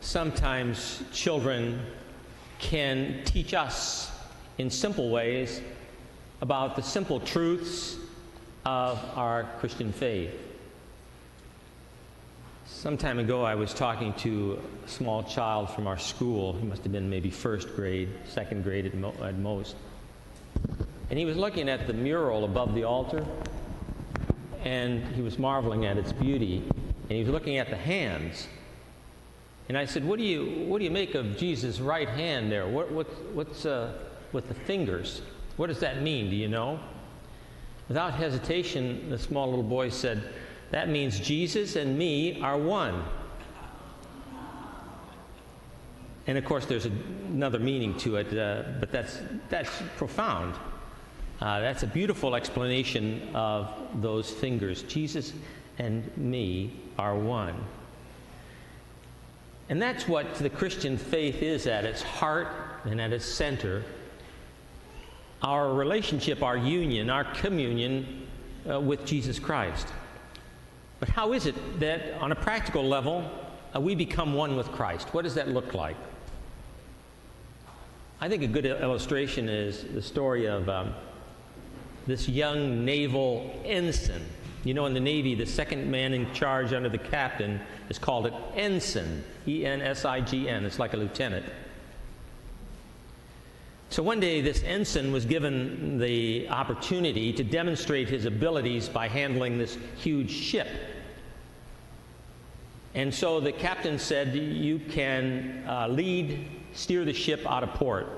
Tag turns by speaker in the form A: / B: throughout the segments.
A: Sometimes children can teach us in simple ways about the simple truths of our Christian faith. Some time ago, I was talking to a small child from our school. He must have been maybe first grade, second grade at most. And he was looking at the mural above the altar, and he was marveling at its beauty, and he was looking at the hands. And I said, what do you make of Jesus' right hand there? What's with the fingers? What does that mean? Do you know? Without hesitation, the small little boy said, that means Jesus and me are one. And of course, there's another meaning to it, but that's profound. That's a beautiful explanation of those fingers. Jesus and me are one. And that's what the Christian faith is at its heart and at its center. Our relationship, our union, our communion with Jesus Christ. But how is it that on a practical level we become one with Christ? What does that look like? I think a good illustration is the story of this young naval ensign. You know, in the Navy, the second man in charge under the captain is called an ensign, E-N-S-I-G-N. It's like a lieutenant. So one day, this ensign was given the opportunity to demonstrate his abilities by handling this huge ship. And so the captain said, you can steer the ship out of port.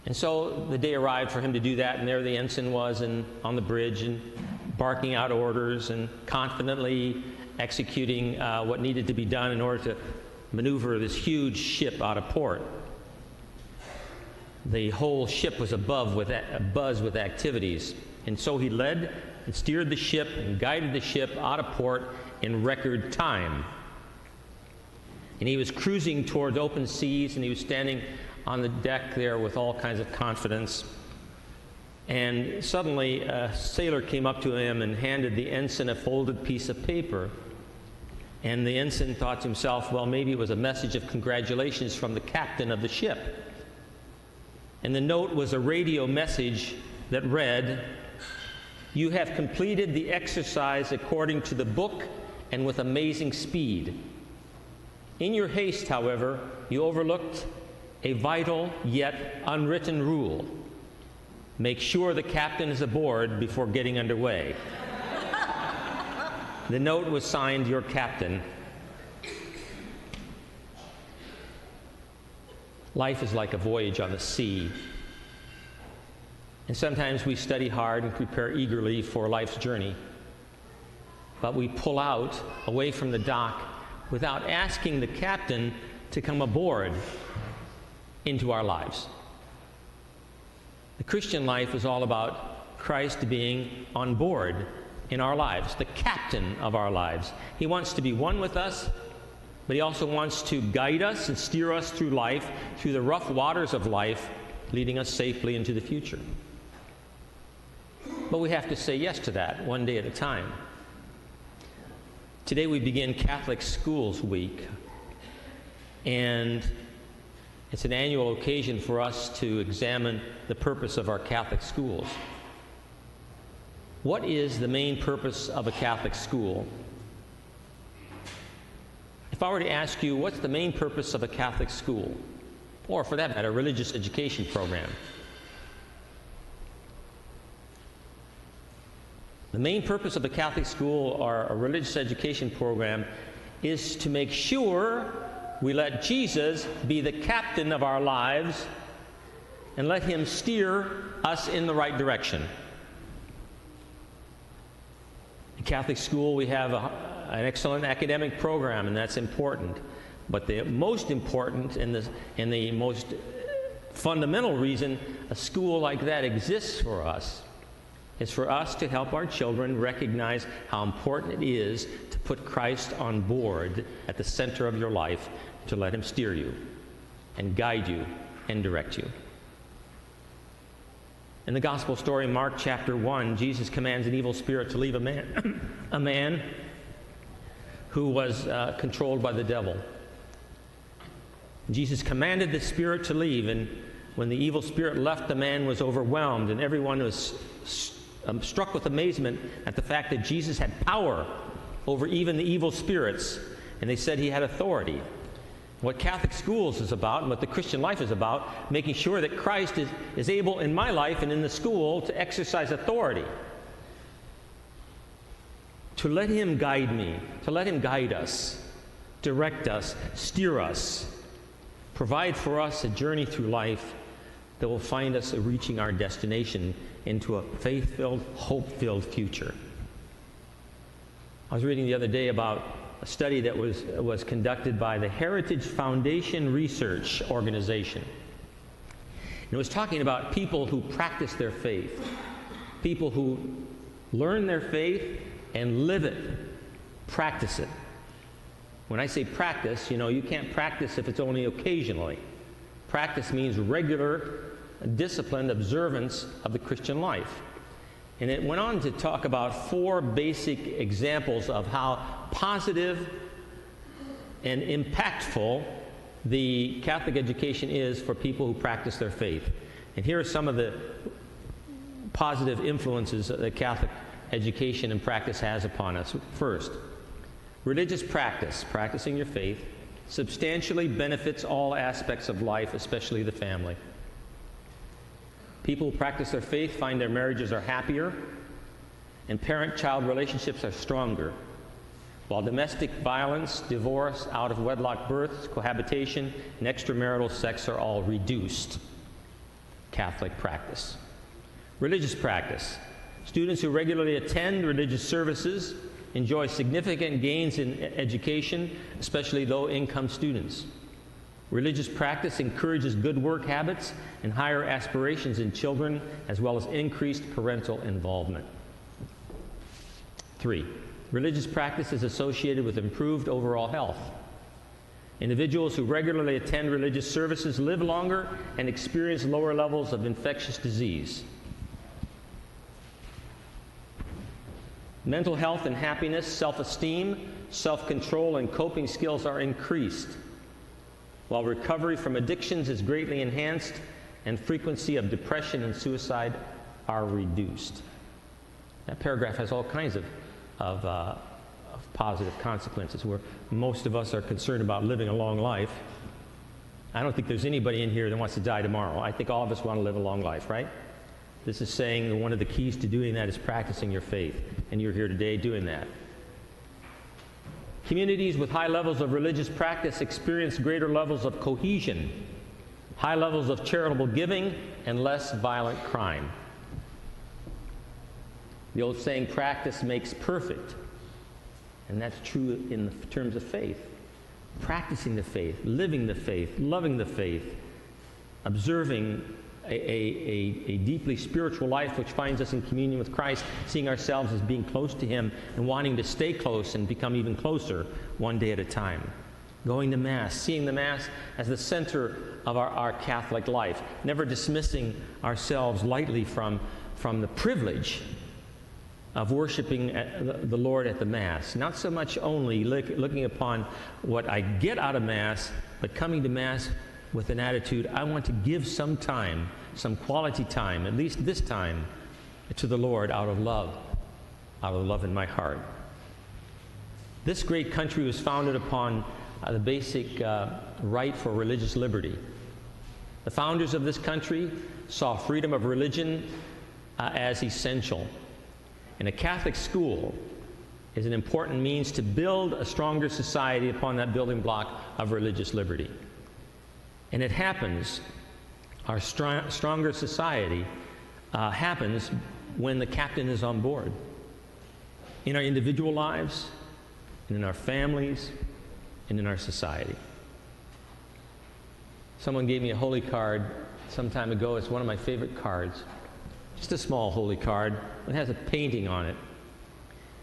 A: And so the day arrived for him to do that, and there the ensign was on the bridge and barking out orders and confidently executing what needed to be done in order to maneuver this huge ship out of port. The whole ship was abuzz with activities, and so he led and steered the ship and guided the ship out of port in record time. And he was cruising toward open seas, and he was standing on the deck there with all kinds of confidence. And suddenly a sailor came up to him and handed the ensign a folded piece of paper. And the ensign thought to himself, well, maybe it was a message of congratulations from the captain of the ship. And the note was a radio message that read, "You have completed the exercise according to the book and with amazing speed. In your haste, however, you overlooked a vital yet unwritten rule. Make sure the captain is aboard before getting underway." The note was signed, "Your Captain." Life is like a voyage on the sea. And sometimes we study hard and prepare eagerly for life's journey. But we pull out away from the dock without asking the captain to come aboard into our lives. The Christian life is all about Christ being on board in our lives, the captain of our lives. He wants to be one with us, but he also wants to guide us and steer us through life, through the rough waters of life, leading us safely into the future. But we have to say yes to that one day at a time. Today we begin Catholic Schools Week, and it's an annual occasion for us to examine the purpose of our Catholic schools. What is the main purpose of a Catholic school? If I were to ask you, what's the main purpose of a Catholic school? Or, for that matter, a religious education program? The main purpose of a Catholic school or a religious education program is to make sure we let Jesus be the captain of our lives and let him steer us in the right direction. In Catholic school, we have an excellent academic program, and that's important. But the most important and the most fundamental reason a school like that exists for us is for us to help our children recognize how important it is to put Christ on board at the center of your life, to let him steer you and guide you and direct you. In the gospel story, Mark chapter 1, Jesus commands an evil spirit to leave a man who was controlled by the devil. Jesus commanded the spirit to leave, and when the evil spirit left, the man was overwhelmed, and everyone was struck with amazement at the fact that Jesus had power over even the evil spirits, and they said he had authority. What Catholic schools is about, and what the Christian life is about, making sure that Christ is able in my life and in the school to exercise authority. To let him guide me, to let him guide us, direct us, steer us, provide for us a journey through life that will find us reaching our destination into a faith-filled, hope-filled future. I was reading the other day about a study that was conducted by the Heritage Foundation Research Organization. And it was talking about people who practice their faith, people who learn their faith and live it, practice it. When I say practice, you can't practice if it's only occasionally. Practice means regular, disciplined observance of the Christian life. And it went on to talk about 4 basic examples of how positive and impactful the Catholic education is for people who practice their faith. And here are some of the positive influences that Catholic education and practice has upon us. First, religious practice, practicing your faith, substantially benefits all aspects of life, especially the family. People who practice their faith find their marriages are happier and parent-child relationships are stronger, while domestic violence, divorce, out-of-wedlock births, cohabitation, and extramarital sex are all reduced. Catholic practice. Religious practice. Students who regularly attend religious services enjoy significant gains in education, especially low-income students. Religious practice encourages good work habits and higher aspirations in children, as well as increased parental involvement. 3, religious practice is associated with improved overall health. Individuals who regularly attend religious services live longer and experience lower levels of infectious disease. Mental health and happiness, self-esteem, self-control, and coping skills are increased, while recovery from addictions is greatly enhanced and frequency of depression and suicide are reduced. That paragraph has all kinds of positive consequences, where most of us are concerned about living a long life. I don't think there's anybody in here that wants to die tomorrow. I think all of us want to live a long life, right? This is saying that one of the keys to doing that is practicing your faith, and you're here today doing that. Communities with high levels of religious practice experience greater levels of cohesion, high levels of charitable giving, and less violent crime. The old saying, practice makes perfect, and that's true in terms of faith. Practicing the faith, living the faith, loving the faith, observing a deeply spiritual life which finds us in communion with Christ, seeing ourselves as being close to Him and wanting to stay close and become even closer one day at a time. Going to Mass, seeing the Mass as the center of our Catholic life, never dismissing ourselves lightly from the privilege of worshiping the Lord at the Mass. Not so much only looking upon what I get out of Mass, but coming to Mass with an attitude, I want to give some time, some quality time, at least this time, to the Lord out of love in my heart. This great country was founded upon the basic right for religious liberty. The founders of this country saw freedom of religion as essential. And a Catholic school is an important means to build a stronger society upon that building block of religious liberty. And it happens, our stronger society happens when the captain is on board. In our individual lives, and in our families, and in our society. Someone gave me a holy card some time ago. It's one of my favorite cards. Just a small holy card. It has a painting on it.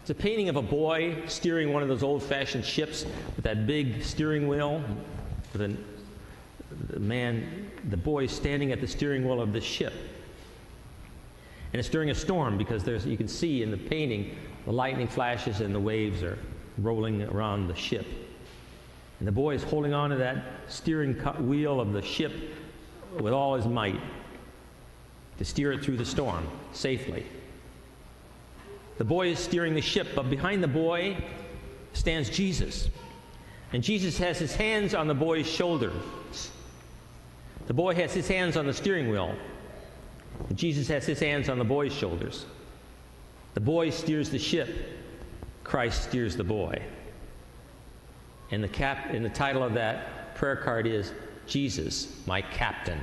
A: It's a painting of a boy steering one of those old-fashioned ships with that big steering wheel, with the boy is standing at the steering wheel of this ship. And it's during a storm because you can see in the painting the lightning flashes and the waves are rolling around the ship. And the boy is holding on to that steering wheel of the ship with all his might to steer it through the storm safely. The boy is steering the ship, but behind the boy stands Jesus. And Jesus has his hands on the boy's shoulders. The boy has his hands on the steering wheel. And Jesus has his hands on the boy's shoulders. The boy steers the ship. Christ steers the boy. And the title of that prayer card is, Jesus, my captain.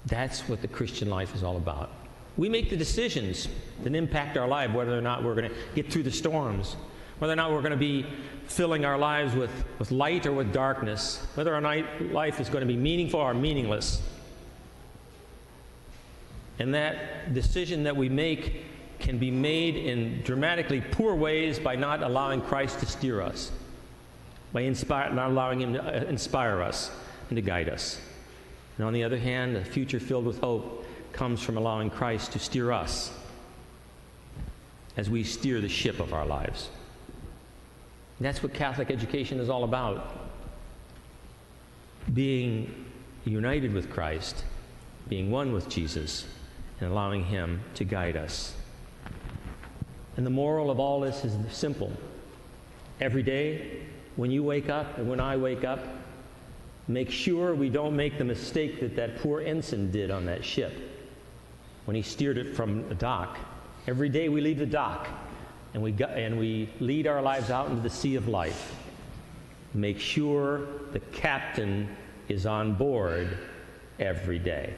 A: That's what the Christian life is all about. We make the decisions that impact our life, whether or not we're going to get through the storms, whether or not we're going to be filling our lives with light or with darkness, whether our life is going to be meaningful or meaningless. And that decision that we make can be made in dramatically poor ways by not allowing Christ to steer us, by not allowing him to inspire us and to guide us. And on the other hand, a future filled with hope comes from allowing Christ to steer us as we steer the ship of our lives. And that's what Catholic education is all about. Being united with Christ, being one with Jesus, and allowing him to guide us. And the moral of all this is simple. Every day, when you wake up and when I wake up, make sure we don't make the mistake that poor ensign did on that ship when he steered it from the dock. Every day we leave the dock and we lead our lives out into the sea of life. Make sure the captain is on board every day.